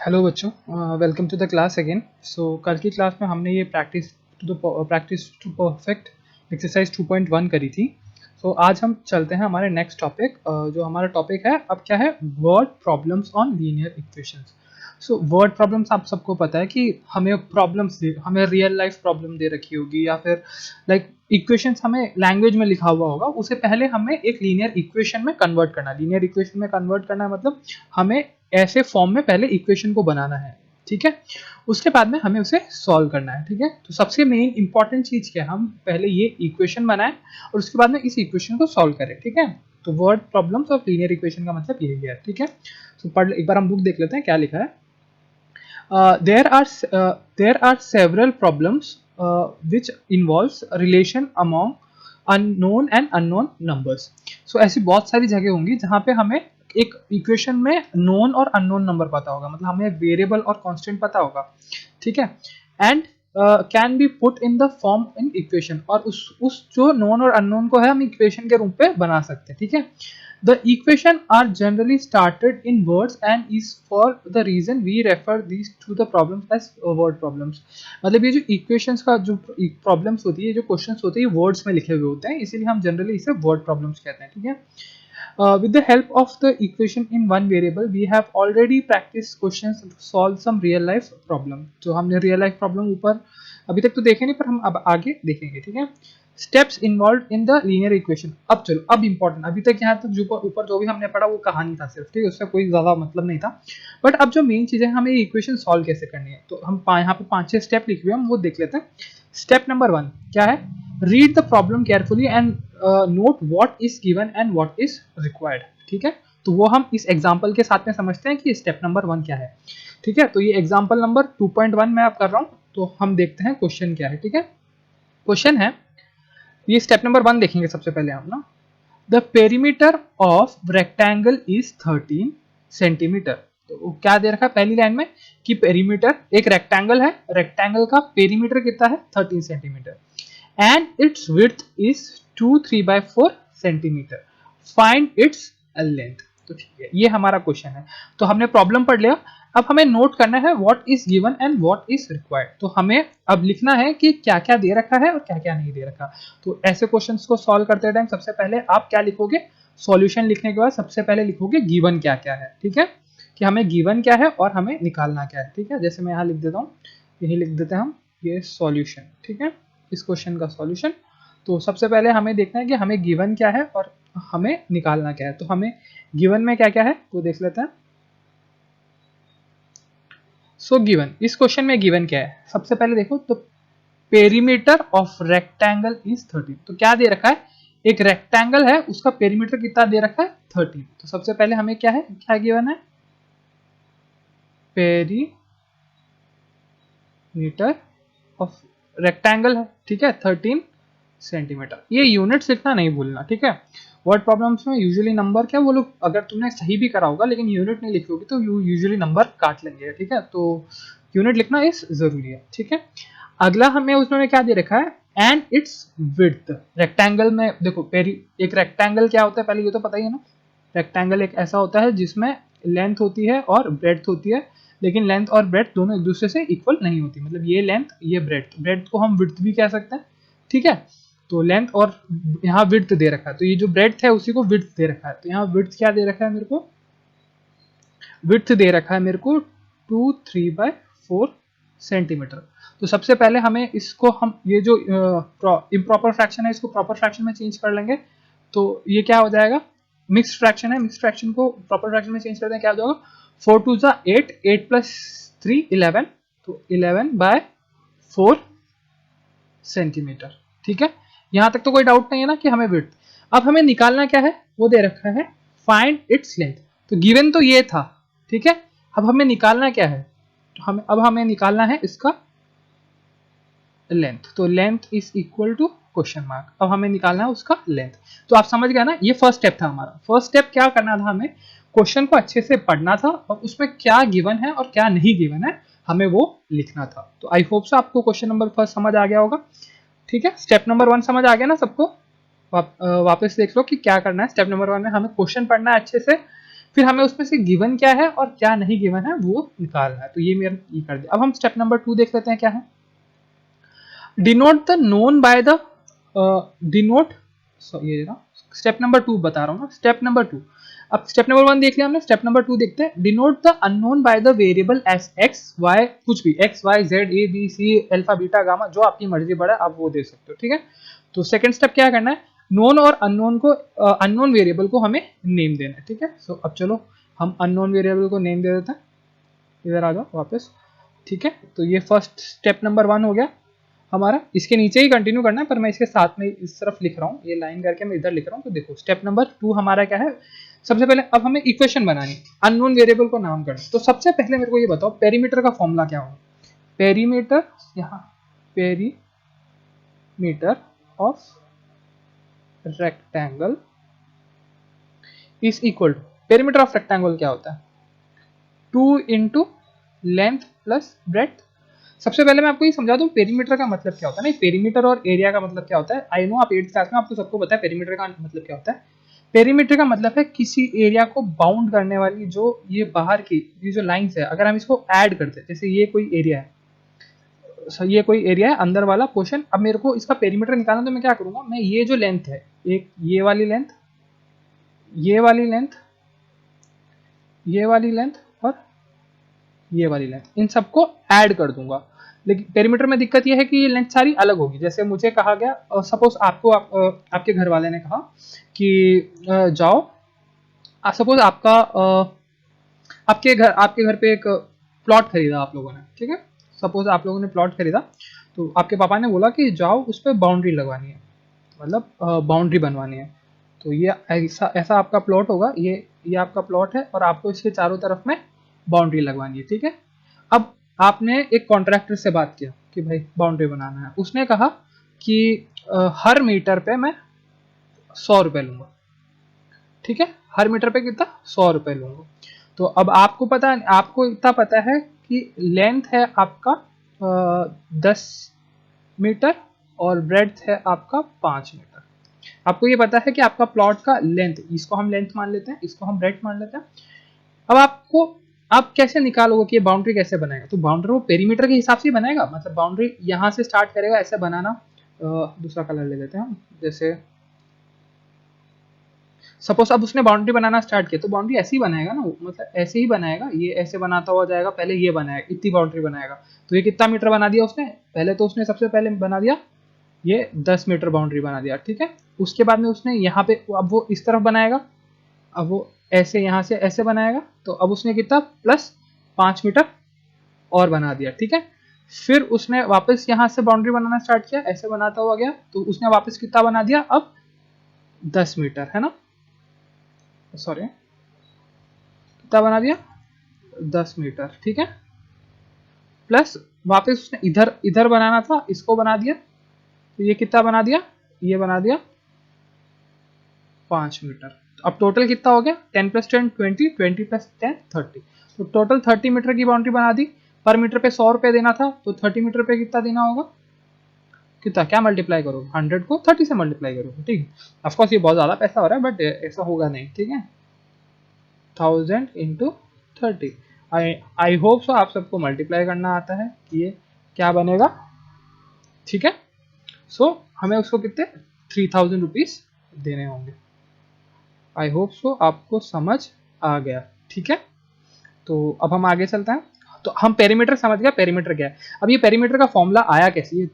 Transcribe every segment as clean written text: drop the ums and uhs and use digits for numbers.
Hello बच्चों, welcome to the class again. So कल की क्लास में हमने ये प्रैक्टिस टू परफेक्ट एक्सरसाइज 2.1 करी थी। सो आज हम चलते हैं हमारे नेक्स्ट टॉपिक। जो हमारा टॉपिक है अब क्या है, word problems on linear equations. So word problems आप सबको पता है कि हमें रियल लाइफ प्रॉब्लम दे रखी होगी या फिर इक्वेशंस हमें लैंग्वेज में लिखा हुआ होगा। उससे पहले हमें एक लीनियर इक्वेशन में कन्वर्ट करना मतलब हमें ऐसे फॉर्म में पहले इक्वेशन को बनाना है, ठीक है। उसके बाद में हमें उसे सॉल्व करना है, ठीक है। तो सबसे मेन इंपॉर्टेंट चीज क्या है, हम पहले ये इक्वेशन बनाएं और उसके बाद में इस इक्वेशन को सॉल्व करें, ठीक है। तो word problems of linear equation का मतलब यही है, ठीक है। तो पढ़ एक बार हम बुक देख लेते हैं क्या लिखा है। There are several problems which involves relation among unknown and unknown numbers. So ऐसी बहुत सारी जगह होंगी जहाँ पे हमें एक इक्वेशन में नोन और अननोन नंबर पता होगा, मतलब हमें वेरिएबल और कांस्टेंट पता होगा, ठीक है। And can be put in the form in equation, और उस जो नोन और अननोन को है हम इक्वेशन के रूप में बना सकते हैं, ठीक है। The equation are generally started in words and is for the reason we refer these to the problems as word problems. मतलब ये जो equations का जो problems होती है, जो questions होते हैं, ये words में लिखे हुए होते हैं, इसीलिए हम generally इसे word problems कहते हैं, ठीक है। With the help of the equation in one variable, we have already practiced questions to solve some real life problem. तो हमने real life problem ऊपर अभी तक तो देखे नहीं, पर हम अब आगे देखेंगे, ठीक है। Steps involve in the linear equation. अब चलो, अब इंपॉर्टेंट, अभी तक यहाँ तक जो ऊपर जो भी हमने पढ़ा वो कहानी था सिर्फ, ठीक है, उससे कोई ज्यादा मतलब नहीं था। बट अब जो मेन चीज है, हमें इक्वेशन सॉल्व कैसे करनी है, तो हम यहाँ पे 5-6 स्टेप लिखे हुए हैं, हम वो देख लेते हैं। स्टेप नंबर 1 क्या है, read the problem carefully and note what is given and what is required, ठीक है। तो वो हम इस एग्जाम्पल के साथ में समझते हैं कि स्टेप नंबर 1 क्या है, ठीक है। तो ये एग्जाम्पल नंबर 2.1 में आप कर रहा हूँ, तो हम देखते हैं क्वेश्चन क्या है, ठीक है। क्वेश्चन है, ये स्टेप नंबर 1 देखेंगे सबसे पहले हम ना। The perimeter of rectangle is 13 centimetre. तो क्या दे रखा है पहली लाइन में कि पेरीमीटर, एक रेक्टेंगल है, रेक्टेंगल का पेरीमीटर कितना है 13 centimetre, and it's width is 2 3/4 centimetre, find its length. तो ठीक है, ये हमारा क्वेश्चन है। तो हमने प्रॉब्लम पढ़ लिया, अब हमें नोट करना है what is given and what is required. तो हमें अब लिखना है कि क्या क्या दे रखा है और क्या क्या नहीं दे रखा। तो ऐसे क्वेश्चंस को सॉल्व करते टाइम सबसे पहले आप क्या लिखोगे, सॉल्यूशन लिखने के बाद सबसे पहले लिखोगे गिवन क्या क्या है, ठीक है, कि हमें गिवन क्या है और हमें निकालना क्या है, ठीक है। जैसे मैं यहाँ लिख देता हूँ, यही लिख देते हैं हम, ये सॉल्यूशन, ठीक है, इस क्वेश्चन का सॉल्यूशन। तो सबसे पहले हमें देखना है कि हमें गिवन क्या है और हमें निकालना क्या है। तो हमें गिवन में क्या क्या है वो देख लेते हैं। सो गिवन, इस क्वेश्चन में गिवन क्या है, सबसे पहले देखो तो पेरीमीटर ऑफ रेक्टेंगल इज 13। तो क्या दे रखा है, एक रेक्टेंगल है, उसका पेरीमीटर कितना दे रखा है 13। तो सबसे पहले हमें क्या है, क्या गिवन है, पेरीमीटर ऑफ रेक्टेंगल है, ठीक है, 13 सेंटीमीटर। ये यूनिट्स लिखना नहीं भूलना, ठीक है। वर्ड प्रॉब्लम्स में यूजुअली नंबर क्या, वो लोग अगर तुमने सही भी करा होगा लेकिन यूनिट नहीं लिखी होगी तो यूजुअली नंबर काट लेंगे, ठीक है। तो यूनिट लिखना इस जरूरी है, ठीक है। अगला हमें उन्होंने क्या दे रखा है, एंड इट्स विड्थ। रेक्टेंगल में देखो एक रेक्टेंगल क्या होता है पहले ये तो पता ही है ना। रेक्टेंगल एक ऐसा होता है जिसमें लेंथ होती है और ब्रेड्थ होती है, लेकिन लेंथ और ब्रेड्थ दोनों एक दूसरे से इक्वल नहीं होती, मतलब ये लेंथ ये ब्रेड्थ, ब्रेड्थ को हम विड्थ भी कह सकते हैं, ठीक है। तो लेंथ और यहाँ विड्थ दे रखा है, तो ये जो ब्रेड्थ है उसी को विड्थ दे रखा है। तो यहाँ विड्थ क्या दे रखा है मेरे को, विड्थ दे रखा है मेरे को 2 3/4 सेंटीमीटर। तो सबसे पहले हमें इसको, हम ये जो इम्प्रॉपर फ्रैक्शन है इसको प्रॉपर फ्रैक्शन में चेंज कर लेंगे। तो ये क्या हो जाएगा, मिक्स्ड फ्रैक्शन है, मिक्स्ड फ्रैक्शन को प्रॉपर फ्रैक्शन में चेंज करते हैं, क्या हो जाएगा 4 2 8, 8 + 3 11, तो 11/4 सेंटीमीटर, ठीक है। यहां तक तो कोई डाउट नहीं है ना कि हमें विड्थ। अब हमें निकालना क्या है, वो दे रखा है फाइंड इट्स लेंथ। तो गिवन तो ये था, ठीक है। अब हमें निकालना क्या है, तो हमें निकालना है इसका लेंथ। तो length is equal to question mark, अब हमें निकालना है उसका लेंथ। तो आप समझ गए ना, ये फर्स्ट स्टेप था हमारा। फर्स्ट स्टेप क्या करना था, हमें क्वेश्चन को अच्छे से पढ़ना था और उसमें क्या गिवन है और क्या नहीं गिवन है हमें वो लिखना था। तो आई होप सो आपको क्वेश्चन नंबर फर्स्ट समझ आ गया होगा, ठीक है। स्टेप नंबर 1 समझ आ गया ना सबको। वापस देख लो कि क्या करना है। स्टेप नंबर 1 में हमें क्वेश्चन पढ़ना है अच्छे से, फिर हमें उसमें से गिवन क्या है और क्या नहीं गिवन है वो निकालना है। तो ये मेरा ये कर दिया। अब हम स्टेप नंबर 2 देख लेते हैं क्या है। Denote the known by the denote ये ना स्टेप नंबर 2 बता रहा हूँ ना, स्टेप नंबर 2। अब स्टेप नंबर 1 देख लिया हमने, स्टेप नंबर 2 देखते हैं। Denote the unknown by the variable as x y, कुछ भी x y z a b c alpha beta gamma, जो आपकी मर्जी पड़ा आप वो दे सकते हो, ठीक है। तो सेकंड स्टेप क्या करना है, नोन और अननोन को अननोन वेरिएबल को हमें नेम देना है, ठीक है। सो अब चलो हम अननोन वेरिएबल को नेम दे देते हैं। इधर आ जाओ वापस, ठीक है। तो ये फर्स्ट स्टेप नंबर 1 हो गया हमारा। इसके नीचे ही कंटिन्यू करना है, पर मैं इसके साथ में इस तरफ लिख रहा हूँ, ये लाइन करके मैं इधर लिख रहा हूँ। तो देखो स्टेप नंबर 2 हमारा क्या है, सबसे पहले अब हमें इक्वेशन बनानी, अननोन वेरिएबल को नाम करना। तो सबसे पहले मेरे को ये बताओ पेरीमीटर का फॉर्मूला क्या होगा। पेरीमीटर, यहाँ perimeter of rectangle is equal to, perimeter of rectangle क्या होता है, 2 इंटू लेंथ प्लस ब्रेड्थ। सबसे पहले मैं आपको ये समझा दूं पेरीमीटर का मतलब क्या होता है। नहीं, पेरीमीटर और एरिया का मतलब क्या होता है, आई नो आप 8th क्लास में, आपको सबको पता है पेरीमीटर का मतलब क्या होता है। पेरीमीटर का मतलब है किसी एरिया को बाउंड करने वाली जो ये बाहर की ये जो लाइंस है, अगर हम इसको ऐड करते हैं, जैसे ये कोई एरिया है, ये कोई एरिया है अंदर वाला पोर्शन। अब मेरे को इसका पेरीमीटर निकालना, तो मैं क्या करूंगा, मैं ये जो लेंथ है, एक ये वाली लेंथ, ये वाली लेंथ, ये वाली लेंथ और ये वाली लेंथ, इन सबको ऐड कर दूंगा। लेकिन पेरीमीटर में दिक्कत यह है कि ये लेंथ सारी अलग होगी। जैसे मुझे कहा गया, सपोज आपको आपके घर वाले ने कहा कि जाओ, सपोज आपके घर पे एक प्लॉट खरीदा आप लोगों ने, ठीक है। सपोज आप लोगों ने प्लॉट खरीदा, तो आपके पापा ने बोला कि जाओ उस पर बाउंड्री लगवानी है, मतलब बाउंड्री बनवानी है। तो ये ऐसा ऐसा आपका प्लॉट होगा, ये आपका प्लॉट है और आपको इसके चारों तरफ में बाउंड्री लगवानी है, ठीक है। अब आपने एक कॉन्ट्रैक्टर से बात किया कि भाई बाउंड्री बनाना है। उसने कहा कि हर मीटर पे मैं 100 रुपये लूंगा, ठीक है। हर मीटर पे कितना, 100 रुपये लूंगा। तो अब आपको इतना पता है कि लेंथ है आपका 10 मीटर और ब्रेड्थ है आपका 5 मीटर। आपको ये पता है कि आपका प्लॉट का लेंथ, इसको हम लेंथ मान लेते हैं, इसको हम ब्रेड्थ मान लेते हैं। अब आप कैसे निकालोगे कि ये बाउंड्री कैसे बनाएगा। तो बाउंड्री वो पेरीमीटर के हिसाब से ही बनाएगा, मतलब बाउंड्री यहाँ से स्टार्ट करेगा ऐसे बनाना। दूसरा कलर ले लेते हैं हम, जैसे सपोज अब उसने बाउंड्री बनाना स्टार्ट किया, तो बाउंड्री ऐसे ही बनाएगा ना, मतलब ऐसे ही बनाएगा, ये ऐसे बनाता हुआ जाएगा, पहले ये बनाएगा, इतनी बाउंड्री बनाएगा। तो ये कितना मीटर बना दिया उसने, पहले तो उसने सबसे पहले बना दिया ये 10 मीटर बाउंड्री बना दिया, ठीक है। उसके बाद में उसने यहाँ पे, अब वो इस तरफ बनाएगा, अब वो ऐसे यहाँ से ऐसे बनाएगा, तो अब उसने कितना प्लस 5 मीटर और बना दिया, ठीक है। फिर उसने वापस यहाँ से बाउंड्री बनाना स्टार्ट किया, ऐसे बनाता हुआ गया, तो उसने वापस कितना बना दिया, अब 10 मीटर, है ना, सॉरी कितना बना दिया, 10 मीटर, ठीक है। प्लस वापस उसने इधर इधर बनाना था, इसको बना दिया, तो ये कितना बना दिया, ये बना दिया 5 मीटर। अब टोटल कितना हो गया, 10 + 10 20, 20 + 10 30। तो टोटल 30 मीटर की बाउंड्री बना दी। पर मीटर पे 100 रुपये देना था, तो 30 मीटर पे कितना देना होगा, कितना, क्या मल्टीप्लाई करो, 100 को 30 से मल्टीप्लाई करो, ठीक है। ऑफकोर्स ये बहुत ज़्यादा पैसा हो रहा है, बट ऐसा होगा नहीं, ठीक है। 1000 × 30, आई होप सो आप सबको मल्टीप्लाई करना आता है कि ये क्या बनेगा, ठीक है। सो हमें उसको कितने 3000 रुपीज़ देने होंगे। आई होप सो आपको समझ आ गया, ठीक है। तो अब हम आगे चलते हैं। तो हम पेरीमीटर समझ गया, पेरीमीटर क्या है। अब ये पेरीमीटर का फॉर्मूला आया कैसे, ये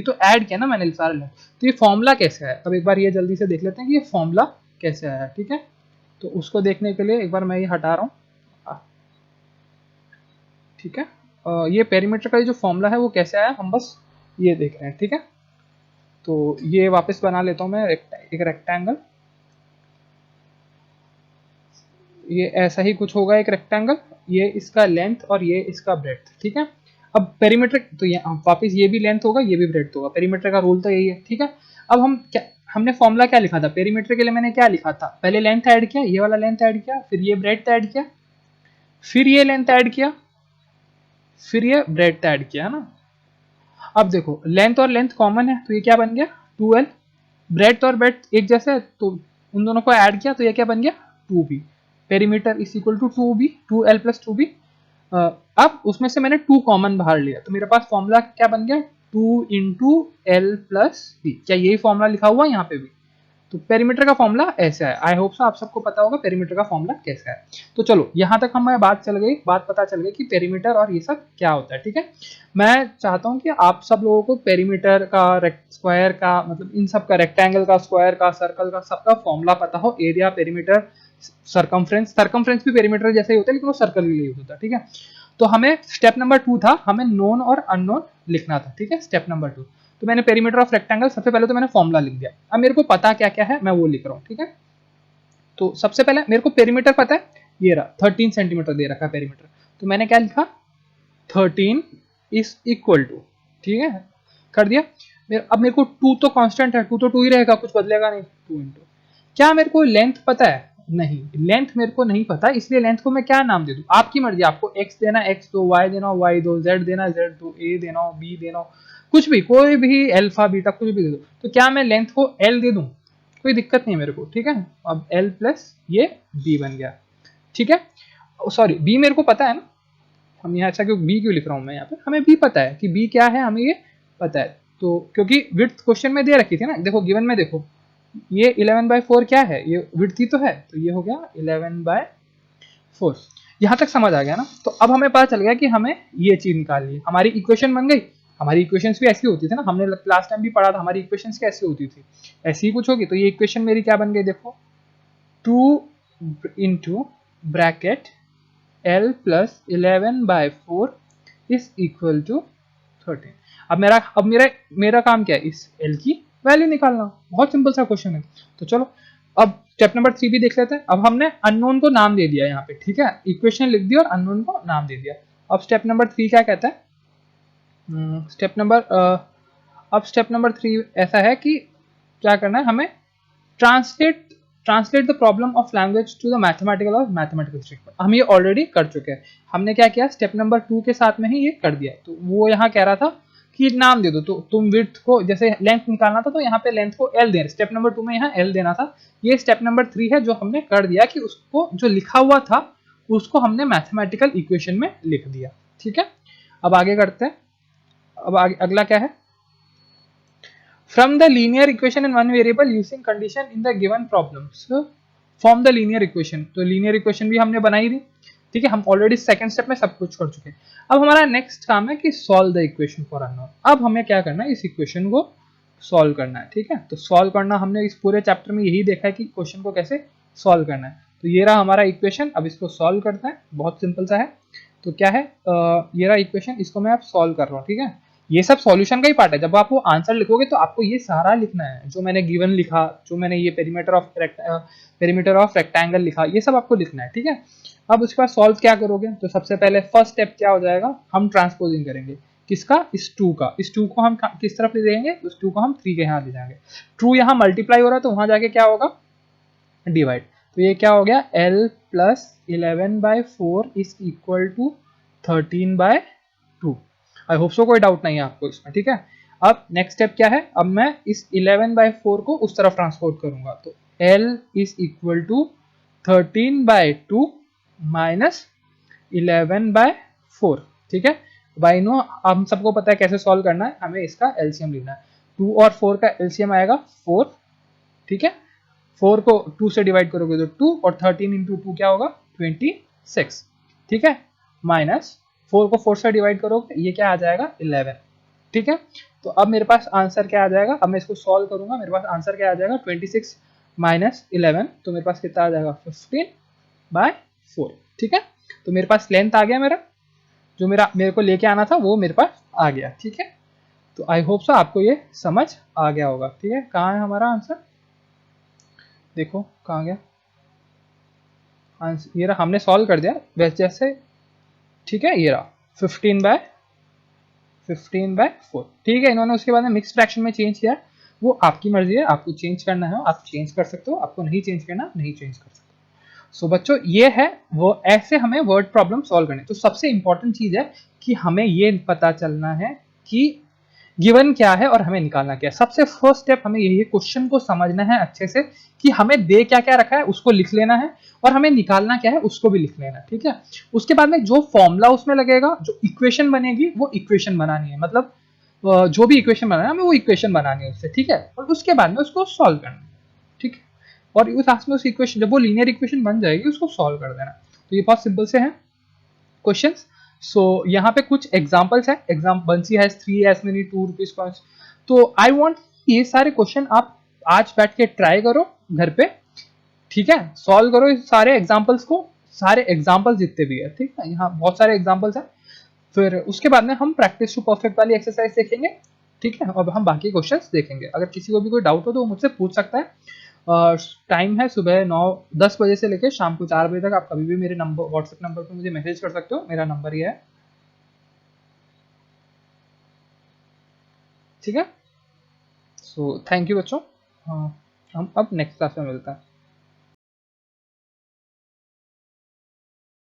तो ऐड किया ना मैंने सारे लोग, तो ये फॉर्मूला कैसे है। अब एक बार ये जल्दी से देख लेते हैं कि ये फॉर्मूला कैसे आया, ठीक है। तो उसको देखने के लिए एक बार मैं ये हटा रहा हूँ, ठीक है। ये पेरीमीटर का जो फॉर्मूला है वो कैसे आया, हम बस ये देख रहे हैं, ठीक है। तो ये वापस बना लेता हूँ मैं एक रेक्टेंगल, ये ऐसा ही कुछ होगा एक रेक्टेंगल, ये इसका लेंथ और ये इसका ब्रेड्थ, ठीक है। अब पेरीमीटर, तो ये वापस ये भी लेंथ होगा, ये भी ब्रेड्थ होगा, पेरीमीटर का रूल तो यही है, ठीक है। अब हमने फॉर्मूला क्या लिखा था पेरीमीटर के लिए, मैंने क्या लिखा था, पहले लेंथ ऐड किया, ये वाला लेंथ ऐड किया, फिर ये ब्रेड्थ ऐड किया, फिर ये लेंथ ऐड किया, फिर ये ब्रेड्थ ऐड किया, है ना। अब देखो लेंथ और लेंथ कॉमन है, तो ये क्या बन गया 2l। ब्रेड्थ और ब्रेड्थ एक जैसे है, तो उन दोनों को ऐड किया, तो ये क्या बन गया 2b। Perimeter is equal to 2b, 2l plus 2b। अब उसमें से मैंने 2 कॉमन बाहर लिया तो मेरे पास फॉर्मूला क्या बन गया, 2 इंटू एल प्लस बी। क्या यही फॉर्मूला लिखा हुआ है यहाँ पे भी? तो पेरीमीटर का फॉर्मूला ऐसा है। आई होप सो आप सबको पता होगा पेरीमीटर का फॉर्मूला कैसा है। तो चलो यहाँ तक हमें बात पता चल गई कि पेरीमीटर और ये सब क्या होता है। ठीक है, मैं चाहता हूँ कि आप सब लोगों को पेरीमीटर का, स्क्वायर का, मतलब इन सब का, रेक्टेंगल का, स्क्वायर का, सर्कल का, सबका फॉर्मूला पता हो। एरिया, पेरीमीटर, सरकमफ्रेंस भी पेरीमीटर जैसे ही होता है लेकिन वो सर्कल के लिए यूज होता है। ठीक है, तो हमें स्टेप नंबर 2 था, हमें नोन और अननोन लिखना था। ठीक है, स्टेप नंबर 2। तो मैंने पेरीमीटर ऑफ रेक्टेंगल सबसे पहले तो मैंने फॉर्मूला लिख दिया। अब मेरे को पता क्या क्या है मैं वो लिख रहा हूँ। ठीक है, तो सबसे पहले मेरे को पेरीमीटर पता है, ये रहा 13 सेंटीमीटर दे रखा है पेरीमीटर। तो मैंने क्या लिखा, 13 इज इक्वल टू, ठीक है, कर दिया। अब मेरे को 2 तो कांस्टेंट है, 2 तो 2 ही रहेगा, कुछ बदलेगा नहीं। 2 इंटू, क्या मेरे को लेंथ पता है? नहीं, लेंथ मेरे को नहीं पता, इसलिए लेंथ को मैं क्या नाम दे दूं? आपकी मर्जी, आपको x देना x दो, y देना y दो, z देना z दो, a देना b देना, कुछ भी, कोई भी अल्फा बीटा कुछ भी दे दो। तो क्या मैं लेंथ को l दे दूं? कोई दिक्कत नहीं मेरे को। ठीक है, अब l प्लस ये b बन गया। ठीक है, सॉरी b मेरे को पता है ना, हम यहाँ अच्छा क्यों b क्यों लिख रहा हूँ मैं यहाँ पे, हमें b पता है कि b क्या है, हमें ये पता है। तो क्योंकि विड्थ क्वेश्चन में दे रखी थी ना, देखो गिवन में देखो ये 11/4 क्या है, ये विड्थ ही तो है, तो ये हो गया 11/4। यहाँ तक समझ आ गया ना। तो अब हमें पता चल गया कि हमें ये चीज निकालनी है, हमारी इक्वेशन बन गई। हमारी इक्वेशंस भी ऐसी होती थी ना, हमने लास्ट टाइम भी पढ़ा था, हमारी इक्वेशंस कैसी होती थी, ऐसी ही कुछ होगी। तो ये इक्वेशन मेरी क्या बन गई, देखो 2 into bracket l plus 11/4 is equal to 13। अब मेरा काम क्या है, इस l की वैल्यू निकालना। बहुत सिंपल सा क्वेश्चन है। तो चलो अब स्टेप नंबर 3 भी देख लेते हैं। अब हमने अननोन को नाम दे दिया यहाँ पे। ठीक है, इक्वेशन लिख दी और अननोन को नाम दे दिया। अब स्टेप नंबर 3 क्या कहता है, स्टेप नंबर 3 ऐसा है कि क्या करना है हमें, translate the problem of language to the mathematical और मैथमेटिकल स्टेटमेंट। हम ये ऑलरेडी कर चुके हैं। हमने क्या किया, स्टेप नंबर 2 के साथ में ही ये कर दिया। तो वो यहाँ कह रहा था कि नाम दे दो। तो तुम विड्थ को, जैसे लेंथ निकालना था तो यहाँ पे लेंथ को l दे, स्टेप नंबर 2 में यहाँ l देना था। ये स्टेप नंबर 3 है जो हमने कर दिया कि उसको जो लिखा हुआ था उसको हमने मैथमेटिकल इक्वेशन में लिख दिया। ठीक है, अब आगे करते हैं। अब आगे अगला क्या है, from the linear equation in one variable using condition in the given problems form the linear equation। तो linear equation भी हमने बनाई थी। ठीक है, हम ऑलरेडी सेकंड स्टेप में सब कुछ कर चुके हैं। अब हमारा नेक्स्ट काम है कि solve the equation for unknown. अब हमें क्या करना है, इस इक्वेशन को सॉल्व करना है। ठीक है, तो सॉल्व करना हमने इस पूरे चैप्टर में यही देखा है कि क्वेश्चन को कैसे सॉल्व करना है। तो ये रहा हमारा इक्वेशन, अब इसको सॉल्व करते हैं। बहुत सिंपल सा है। तो क्या है, ये रहा इक्वेशन, इसको मैं अब सॉल्व कर रहा हूँ। ठीक है, ये सब सॉल्यूशन का ही पार्ट है। जब आप वो आंसर लिखोगे तो आपको ये सारा लिखना है, जो मैंने गिवन लिखा, जो मैंने ये पेरीमीटर ऑफ रेक्टेंगल लिखा, ये सब आपको लिखना है। ठीक है, अब उसके बाद सॉल्व क्या करोगे, तो सबसे पहले फर्स्ट स्टेप क्या हो जाएगा, हम ट्रांसपोजिंग करेंगे। किसका, इस 2 का। इस 2 को हम किस तरफ ले जाएंगे, उस 2 को हम 3 के यहाँ ले जाएंगे। 2 यहाँ मल्टीप्लाई हो रहा है तो वहां जाके क्या होगा, डिवाइड। तो ये क्या हो गया, l plus 11/4 is equal to 13/2। I hope so कोई डाउट नहीं है आपको इसमें। ठीक है, अब नेक्स्ट स्टेप क्या है, अब मैं इस 11/4 को उस तरफ ट्रांसपोर्ट करूंगा। तो l is equal to 13/2 minus 11/4। ठीक है, बाई नो हम सबको पता है कैसे सॉल्व करना है, हमें इसका एलसीएम लेना है। 2 और 4 का एलसीएम आएगा 4। ठीक है, 4 को 2 से डिवाइड करोगे तो 2, और 13 इंटू 2 क्या होगा, 26। ठीक है, माइनस 4 को 4 से डिवाइड करोगे ये क्या आ जाएगा, 11। ठीक है, तो अब मेरे पास आंसर क्या आ जाएगा, अब मैं इसको सॉल्व करूंगा, मेरे पास आंसर क्या आ जाएगा, 26 माइनस 11, तो मेरे पास कितना आ जाएगा, 15/4। ठीक है, तो मेरे पास लेंथ आ गया, मेरा जो मेरे को लेके आना था वो मेरे पास आ गया। ठीक है, तो आई होप सो आपको ये समझ आ गया होगा। ठीक है, कहाँ है हमारा आंसर, देखो कहाँ गया आंसर, ये रहा, हमने सॉल्व कर दिया वैसे जैसे। ठीक है, ये रहा 15/4। ठीक है, इन्होंने उसके बाद में मिक्स फ्रैक्शन में चेंज किया, वो आपकी मर्जी है, आपको चेंज करना है आप चेंज कर सकते हो, आपको नहीं चेंज करना नहीं चेंज कर सकते। सो बच्चों ये है वो, ऐसे हमें वर्ड प्रॉब्लम सॉल्व करने। तो सबसे इंपॉर्टेंट चीज है कि हमें ये पता चलना है कि गिवन क्या है और हमें निकालना क्या है। सबसे फर्स्ट स्टेप हमें यही है, क्वेश्चन को समझना है अच्छे से कि हमें दे क्या क्या रखा है उसको लिख लेना है, और हमें निकालना क्या है उसको भी लिख लेना है, ठीक है। उसके बाद में जो फॉर्मूला उसमें लगेगा, जो इक्वेशन बनेगी वो इक्वेशन बनानी है, मतलब जो भी इक्वेशन बनाना है हमें वो इक्वेशन बनानी है उससे, ठीक है। और उसके बाद में उसको सॉल्व करना है, ठीक है। और उस लास्ट में उस इक्वेशन, जब वो लीनियर इक्वेशन बन जाएगी उसको सॉल्व कर देना। तो ये बहुत सिंपल से है क्वेश्चंस। सो यहाँ पे कुछ एग्जांपल्स है, example C has 3 as many 2 rupees coins. तो आई वांट ये सारे क्वेश्चन आप आज बैठ के ट्राई करो घर पे, ठीक है। सॉल्व करो इस सारे एग्जांपल्स को, सारे एग्जांपल्स जितने भी है, ठीक है। यहाँ बहुत सारे एग्जांपल्स हैं। फिर उसके बाद में हम प्रैक्टिस टू परफेक्ट वाली एक्सरसाइज देखेंगे, ठीक है। अब हम बाकी क्वेश्चंस देखेंगे। अगर किसी को भी कोई डाउट हो तो वो मुझसे पूछ सकता है। टाइम है सुबह 9-10 बजे से लेकर शाम को 4 बजे तक। आप कभी भी मेरे नंबर, व्हाट्सएप नंबर पर मुझे मैसेज कर सकते हो, मेरा नंबर ये है, ठीक है। सो थैंक यू बच्चों। हाँ, हम अब नेक्स्ट क्लास में मिलते हैं।